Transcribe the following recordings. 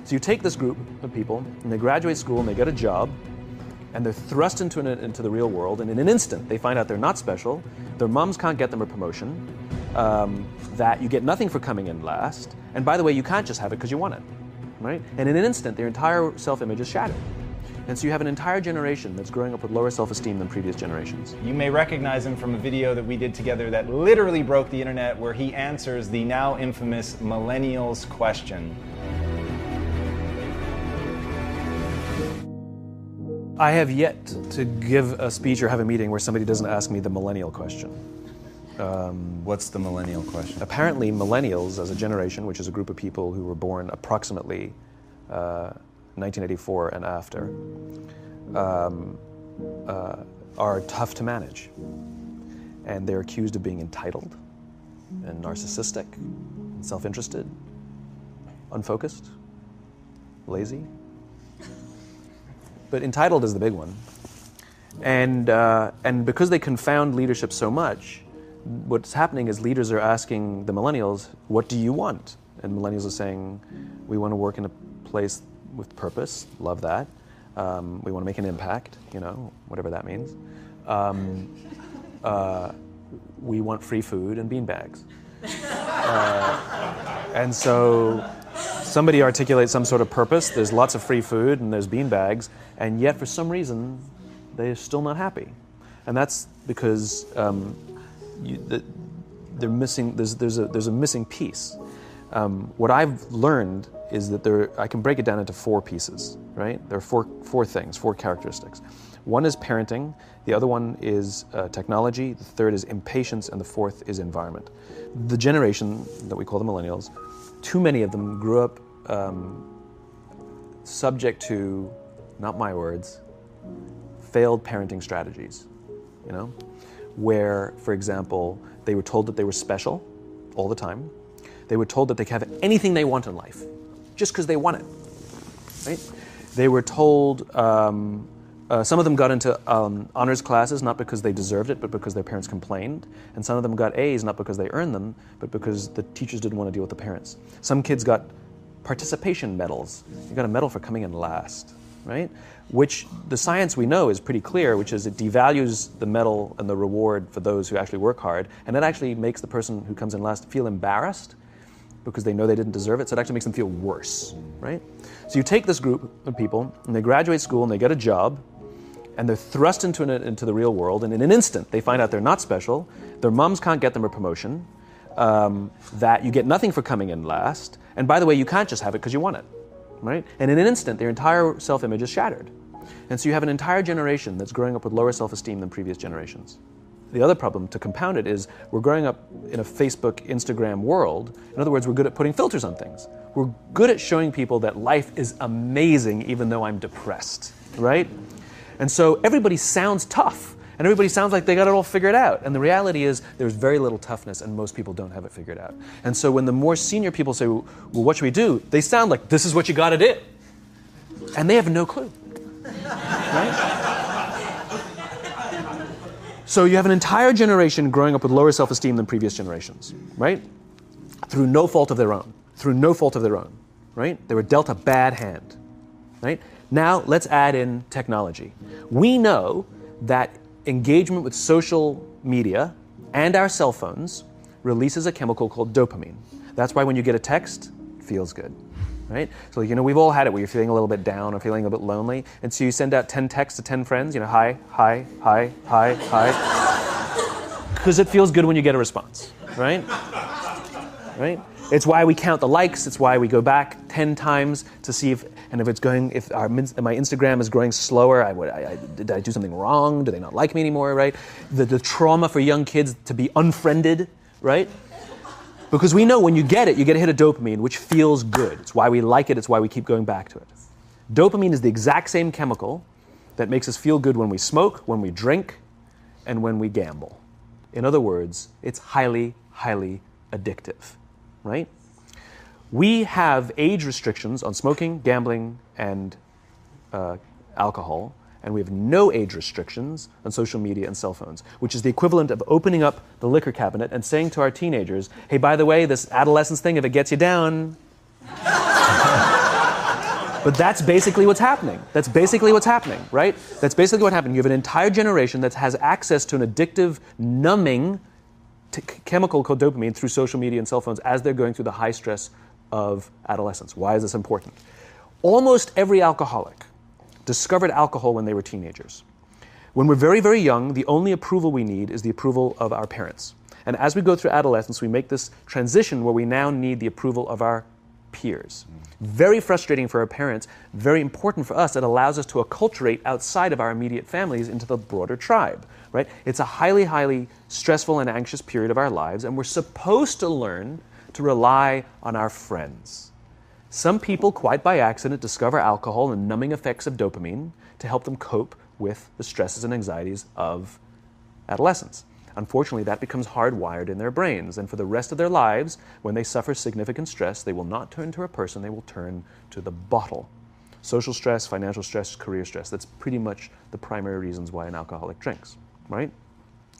So you take this group of people, and they graduate school, and they get a job, and they're thrust into the real world, and in an instant, they find out they're not special, their moms can't get them a promotion, that you get nothing for coming in last, and by the way, you can't just have it because you want it, right? And in an instant, their entire self-image is shattered. And so you have an entire generation that's growing up with lower self-esteem than previous generations. You may recognize him from a video that we did together that literally broke the internet, where he answers the now infamous Millennials question. I have yet to give a speech or have a meeting where somebody doesn't ask me the millennial question. What's the millennial question? Apparently, millennials as a generation, which is a group of people who were born approximately 1984 and after, are tough to manage. And they're accused of being entitled and narcissistic, and self-interested, unfocused, lazy. But entitled is the big one. And because they confound leadership so much, what's happening is leaders are asking the millennials, what do you want? And millennials are saying, we want to work in a place with purpose, love that. We want to make an impact, whatever that means. We want free food and beanbags. And so somebody articulates some sort of purpose, there's lots of free food and there's beanbags, and yet for some reason, they're still not happy. And that's because they're missing, there's a missing piece. What I've learned is that I can break it down into 4 pieces, right? There are four things, 4 characteristics. One is parenting, the other one is technology, the third is impatience, and the fourth is environment. The generation that we call the millennials, too many of them grew up subject to, not my words, failed parenting strategies, where, for example, they were told that they were special all the time. They were told that they could have anything they want in life, just because they want it, right? They were told, some of them got into honors classes, not because they deserved it, but because their parents complained. And some of them got A's, not because they earned them, but because the teachers didn't want to deal with the parents. Some kids got participation medals. You got a medal for coming in last, right? Which the science we know is pretty clear, which is it devalues the medal and the reward for those who actually work hard. And it actually makes the person who comes in last feel embarrassed because they know they didn't deserve it, so it actually makes them feel worse, right? So you take this group of people, and they graduate school, and they get a job, and they're thrust into the real world, and in an instant, they find out they're not special, their moms can't get them a promotion, that you get nothing for coming in last, and by the way, you can't just have it because you want it, right? And in an instant, their entire self-image is shattered. And so you have an entire generation that's growing up with lower self-esteem than previous generations. The other problem, to compound it, is we're growing up in a Facebook, Instagram world. In other words, we're good at putting filters on things. We're good at showing people that life is amazing even though I'm depressed, right? And so everybody sounds tough, and everybody sounds like they got it all figured out. And the reality is there's very little toughness, and most people don't have it figured out. And so when the more senior people say, well, what should we do? They sound like, this is what you got to do. And they have no clue, right? So you have an entire generation growing up with lower self-esteem than previous generations, right? Through no fault of their own. Through no fault of their own, right? They were dealt a bad hand, right? Now let's add in technology. We know that engagement with social media and our cell phones releases a chemical called dopamine. That's why when you get a text, it feels good, right? So we've all had it where you're feeling a little bit down or feeling a bit lonely, and so you send out 10 texts to 10 friends, hi, hi, hi, hi, hi, because it feels good when you get a response, right? Right? It's why we count the likes. It's why we go back 10 times to see if my Instagram is growing slower. Did I do something wrong? Do they not like me anymore? Right? The trauma for young kids to be unfriended, right? Because we know when you get a hit of dopamine, which feels good. It's why we like it. It's why we keep going back to it. Dopamine is the exact same chemical that makes us feel good when we smoke, when we drink, and when we gamble. In other words, it's highly, highly addictive. Right? We have age restrictions on smoking, gambling, and alcohol, and we have no age restrictions on social media and cell phones, which is the equivalent of opening up the liquor cabinet and saying to our teenagers, hey, by the way, this adolescence thing, if it gets you down, But that's basically what's happening. That's basically what's happening, right? That's basically what happened. You have an entire generation that has access to an addictive, numbing chemical called dopamine through social media and cell phones as they're going through the high stress of adolescence. Why is this important? Almost every alcoholic discovered alcohol when they were teenagers. When we're very, very young, the only approval we need is the approval of our parents. And as we go through adolescence, we make this transition where we now need the approval of our peers. Very frustrating for our parents, very important for us. It allows us to acculturate outside of our immediate families into the broader tribe, right? It's a highly, highly stressful and anxious period of our lives, and we're supposed to learn to rely on our friends. Some people, quite by accident, discover alcohol and numbing effects of dopamine to help them cope with the stresses and anxieties of adolescence. Unfortunately, that becomes hardwired in their brains, and for the rest of their lives, when they suffer significant stress, they will not turn to a person, they will turn to the bottle. Social stress, financial stress, career stress, that's pretty much the primary reasons why an alcoholic drinks, right?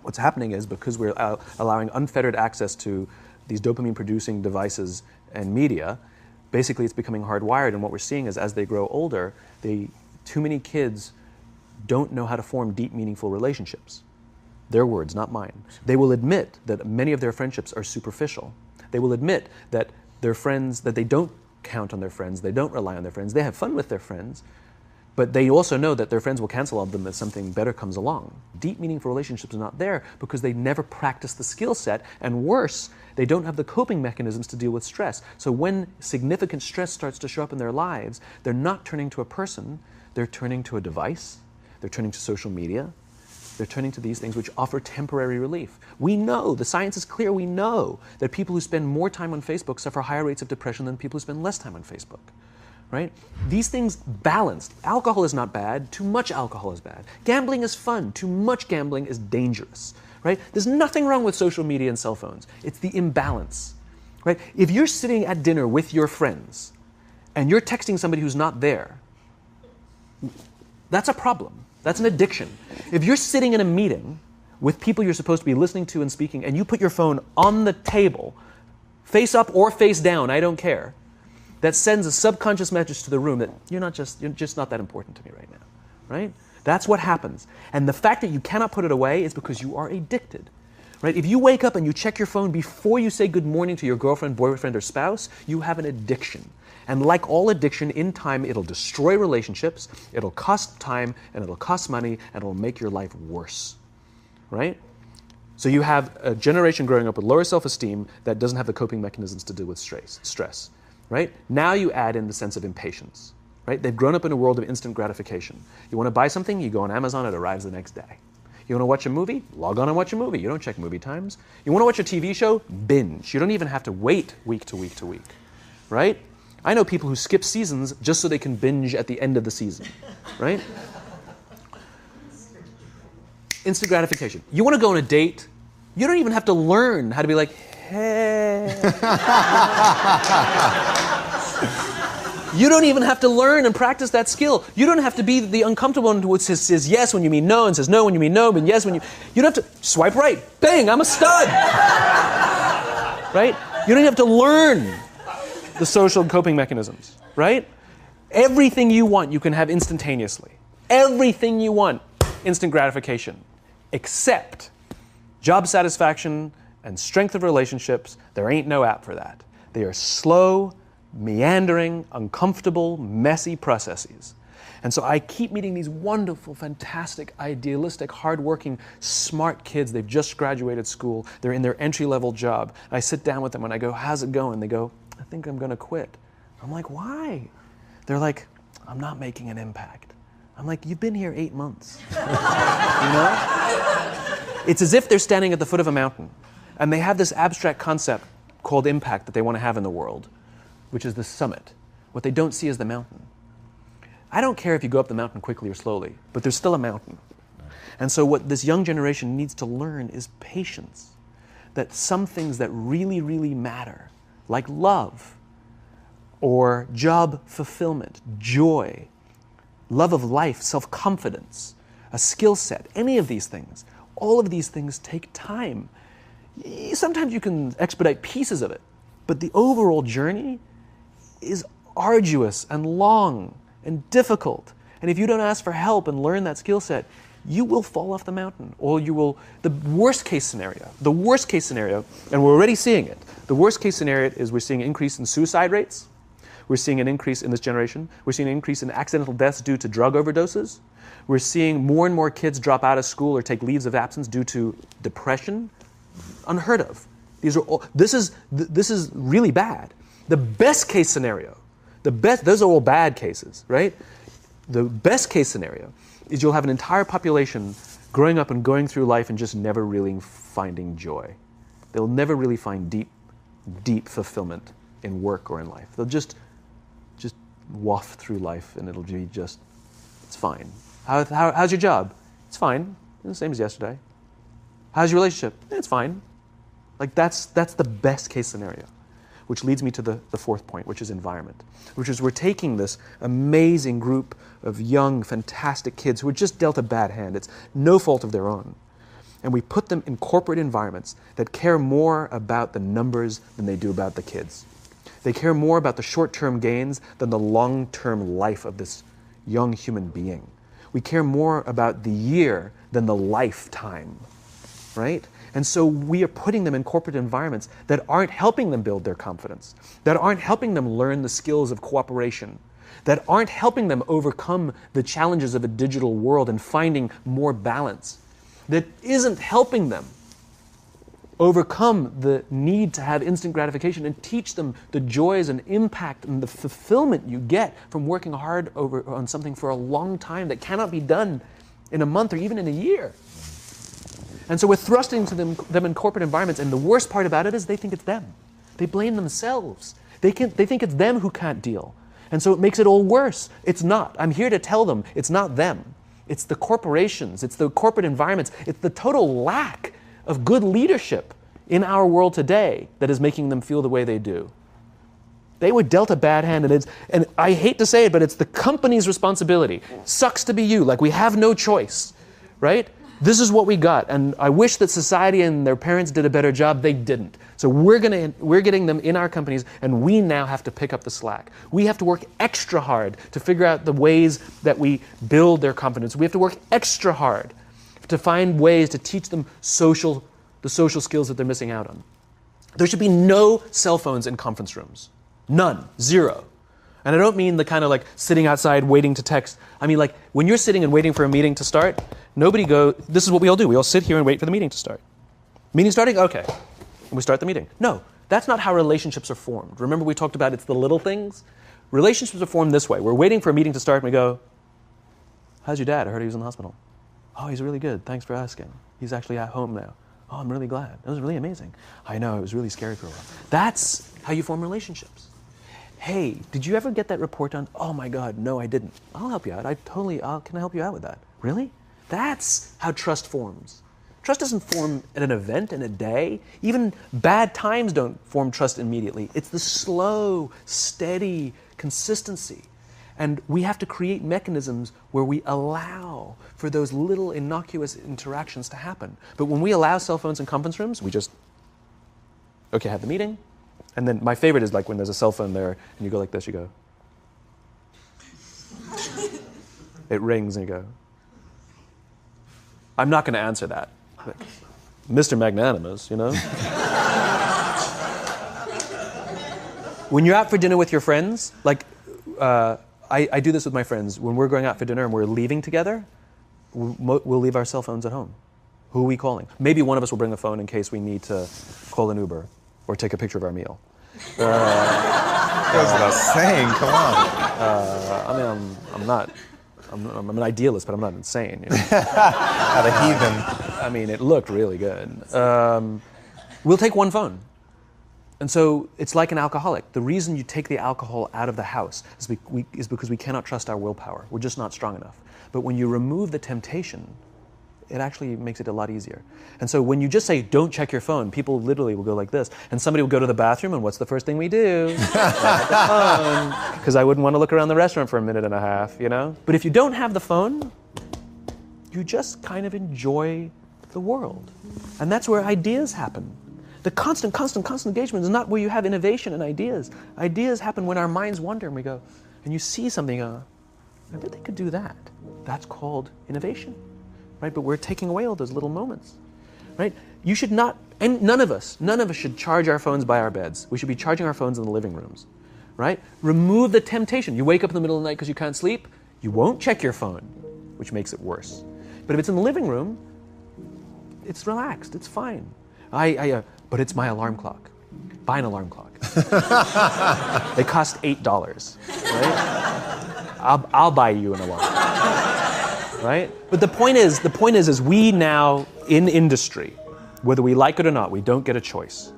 What's happening is because we're allowing unfettered access to these dopamine-producing devices and media, basically it's becoming hardwired, and what we're seeing is as they grow older, too many kids don't know how to form deep, meaningful relationships. Their words, not mine. They will admit that many of their friendships are superficial. They will admit that their friends, that they don't count on their friends, they don't rely on their friends, they have fun with their friends, but they also know that their friends will cancel on them if something better comes along. Deep, meaningful relationships are not there because they never practice the skill set, and worse, they don't have the coping mechanisms to deal with stress. So when significant stress starts to show up in their lives, they're not turning to a person, they're turning to a device, they're turning to social media, they're turning to these things which offer temporary relief. We know, the science is clear, we know that people who spend more time on Facebook suffer higher rates of depression than people who spend less time on Facebook, right? These things balanced. Alcohol is not bad, too much alcohol is bad. Gambling is fun, too much gambling is dangerous, right? There's nothing wrong with social media and cell phones. It's the imbalance, right? If you're sitting at dinner with your friends and you're texting somebody who's not there, that's a problem. That's an addiction. If you're sitting in a meeting with people you're supposed to be listening to and speaking, and you put your phone on the table, face up or face down, I don't care, that sends a subconscious message to the room that you're just not that important to me right now, right? That's what happens. And the fact that you cannot put it away is because you are addicted, right? If you wake up and you check your phone before you say good morning to your girlfriend, boyfriend, or spouse, you have an addiction. And like all addiction, in time, it'll destroy relationships, it'll cost time, and it'll cost money, and it'll make your life worse, right? So you have a generation growing up with lower self-esteem that doesn't have the coping mechanisms to deal with stress, right? Now you add in the sense of impatience, right? They've grown up in a world of instant gratification. You want to buy something, you go on Amazon, it arrives the next day. You want to watch a movie? Log on and watch a movie. You don't check movie times. You want to watch a TV show? Binge. You don't even have to wait week to week to week, right? I know people who skip seasons just so they can binge at the end of the season, right? Instant gratification. You want to go on a date? You don't even have to learn how to be like, hey. You don't even have to learn and practice that skill. You don't have to be the uncomfortable one who says yes when you mean no and says no when you mean no, but yes when you... You don't have to swipe right. Bang, I'm a stud. Right? You don't have to learn the social coping mechanisms, right? Everything you want, you can have instantaneously. Everything you want, instant gratification. Except job satisfaction and strength of relationships, there ain't no app for that. They are slow, meandering, uncomfortable, messy processes. And so I keep meeting these wonderful, fantastic, idealistic, hardworking, smart kids. They've just graduated school. They're in their entry-level job. I sit down with them and I go, how's it going? They go, I think I'm going to quit. I'm like, why? They're like, I'm not making an impact. I'm like, you've been here 8 months. You know? It's as if they're standing at the foot of a mountain and they have this abstract concept called impact that they want to have in the world, which is the summit. What they don't see is the mountain. I don't care if you go up the mountain quickly or slowly, but there's still a mountain. And so what this young generation needs to learn is patience. That some things that really, really matter, like love, or job fulfillment, joy, love of life, self-confidence, a skill set, any of these things, all of these things take time. Sometimes you can expedite pieces of it, but the overall journey is arduous and long. and difficult. And if you don't ask for help and learn that skill set, you will fall off the mountain, or you will, the worst case scenario, and we're already seeing it, the worst case scenario is we're seeing an increase in suicide rates, we're seeing an increase in this generation, we're seeing an increase in accidental deaths due to drug overdoses, we're seeing more and more kids drop out of school or take leaves of absence due to depression, unheard of. These are all, this is really bad. The best case scenario, those are all bad cases, right? The best case scenario is you'll have an entire population growing up and going through life and just never really finding joy. They'll never really find deep fulfillment in work or in life. They'll just waft through life and it'll be just, it's fine. How's your job? It's fine. It's the same as yesterday. How's your relationship? It's fine. Like that's the best case scenario. Which leads me to the fourth point, which is environment, which is we're taking this amazing group of young, fantastic kids who were just dealt a bad hand. It's no fault of their own. And we put them in corporate environments that care more about the numbers than they do about the kids. They care more about the short-term gains than the long-term life of this young human being. We care more about the year than the lifetime, right? And so we are putting them in corporate environments that aren't helping them build their confidence, that aren't helping them learn the skills of cooperation, that aren't helping them overcome the challenges of a digital world and finding more balance, that isn't helping them overcome the need to have instant gratification and teach them the joys and impact and the fulfillment you get from working hard on something for a long time that cannot be done in a month or even in a year. And so we're thrusting to them in corporate environments, and the worst part about it is they think it's them. They blame themselves. They think it's them who can't deal. And so it makes it all worse. It's not. I'm here to tell them it's not them. It's the corporations. It's the corporate environments. It's the total lack of good leadership in our world today that is making them feel the way they do. They were dealt a bad hand, and I hate to say it, but it's the company's responsibility. Sucks to be you. Like, we have no choice, right? This is what we got, and I wish that society and their parents did a better job. They didn't. So we're getting them in our companies, and we now have to pick up the slack. We have to work extra hard to figure out the ways that we build their confidence. We have to work extra hard to find ways to teach them the social skills that they're missing out on. There should be no cell phones in conference rooms. None. Zero. And I don't mean the kind of like sitting outside waiting to text. I mean like when you're sitting and waiting for a meeting to start, this is what we all do. We all sit here and wait for the meeting to start. Meeting starting? Okay. And we start the meeting. No, that's not how relationships are formed. Remember we talked about it's the little things? Relationships are formed this way. We're waiting for a meeting to start and we go, how's your dad? I heard he was in the hospital. Oh, he's really good. Thanks for asking. He's actually at home now. Oh, I'm really glad. It was really amazing. I know, it was really scary for a while. That's how you form relationships. Hey, did you ever get that report done? Oh my God, no, I didn't. I'll help you out. Can I help you out with that? Really? That's how trust forms. Trust doesn't form at an event in a day. Even bad times don't form trust immediately. It's the slow, steady consistency. And we have to create mechanisms where we allow for those little innocuous interactions to happen. But when we allow cell phones in conference rooms, we just, okay, have the meeting. And then my favorite is like when there's a cell phone there and you go like this, you go. It rings and you go. I'm not going to answer that. Like, Mr. Magnanimous, you know? When you're out for dinner with your friends, like I do this with my friends. When we're going out for dinner and we're leaving together, we'll leave our cell phones at home. Who are we calling? Maybe one of us will bring a phone in case we need to call an Uber or take a picture of our meal. That goes without saying, come on. I mean, I'm an idealist, but I'm not insane. You know? Not a heathen. I mean, it looked really good. We'll take one phone. And so it's like an alcoholic. The reason you take the alcohol out of the house is because we cannot trust our willpower. We're just not strong enough. But when you remove the temptation, it actually makes it a lot easier. And so when you just say, don't check your phone, people literally will go like this. And somebody will go to the bathroom, and what's the first thing we do? Grab the phone. Because I wouldn't want to look around the restaurant for a minute and a half, you know? But if you don't have the phone, you just kind of enjoy the world. And that's where ideas happen. The constant engagement is not where you have innovation and ideas. Ideas happen when our minds wander and we go, and you see something, I bet they could do that. That's called innovation, right? But we're taking away all those little moments, right? You should not, and none of us should charge our phones by our beds. We should be charging our phones in the living rooms, right? Remove the temptation. You wake up in the middle of the night because you can't sleep, you won't check your phone, which makes it worse. But if it's in the living room, it's relaxed, it's fine. But it's my alarm clock. Buy an alarm clock. They cost $8, right? I'll buy you an alarm, right? But the point is we now, in industry, whether we like it or not, we don't get a choice.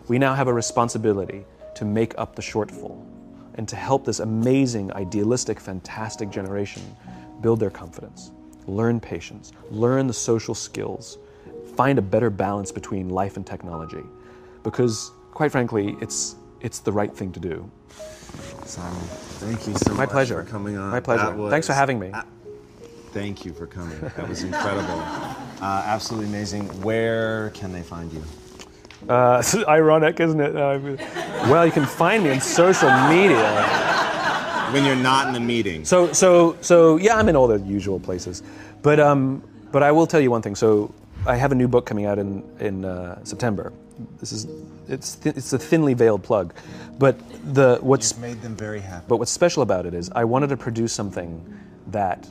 We now have a responsibility to make up the shortfall and to help this amazing, idealistic, fantastic generation build their confidence, learn patience, learn the social skills, find a better balance between life and technology. Because, quite frankly, it's the right thing to do. Simon, thank you so My much pleasure. for coming on. My pleasure. Thanks for having me. Thank you for coming. That was incredible. Absolutely amazing. Where can they find you? It's ironic, isn't it? Well, you can find me on social media. When you're not in a meeting. So yeah, I'm in all the usual places. But I will tell you one thing. So I have a new book coming out in September. It's a thinly veiled plug, but what's You've made them very happy. But what's special about it is I wanted to produce something that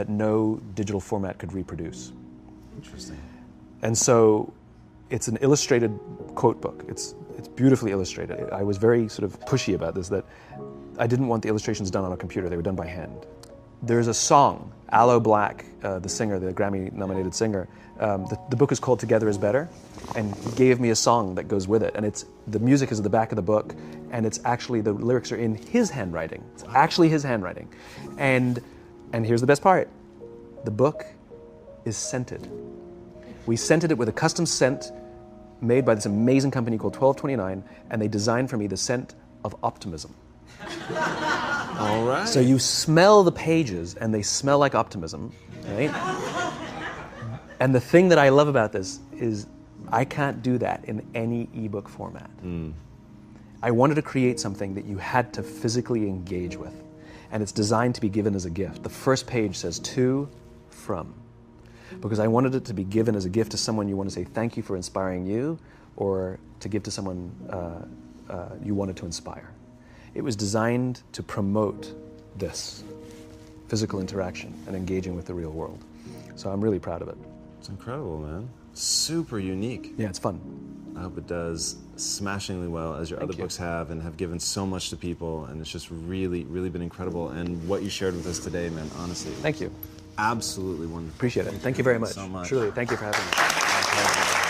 no digital format could reproduce. Interesting. And so it's an illustrated quote book. It's beautifully illustrated. I was very sort of pushy about this, that I didn't want the illustrations done on a computer. They were done by hand. There's a song, Aloe Black, the singer, the Grammy-nominated singer. The book is called Together is Better, and he gave me a song that goes with it. And the music is at the back of the book, and it's actually, the lyrics are in his handwriting. It's actually his handwriting. And here's the best part. The book is scented. We scented it with a custom scent made by this amazing company called 1229, and they designed for me the scent of optimism. All right. So you smell the pages, and they smell like optimism, right? And the thing that I love about this is I can't do that in any ebook format. I wanted to create something that you had to physically engage with, and it's designed to be given as a gift. The first page says to, from, because I wanted it to be given as a gift to someone you want to say thank you for inspiring you, or to give to someone you wanted to inspire. It was designed to promote this physical interaction and engaging with the real world. So I'm really proud of it. It's incredible, man. Super unique. Yeah, it's fun. I hope it does smashingly well, as your other books have, and have given so much to people, and it's just really, really been incredible. And what you shared with us today, man, honestly. Thank you. Absolutely wonderful. Appreciate it. Thank you very much. So much. Truly, thank you for having me.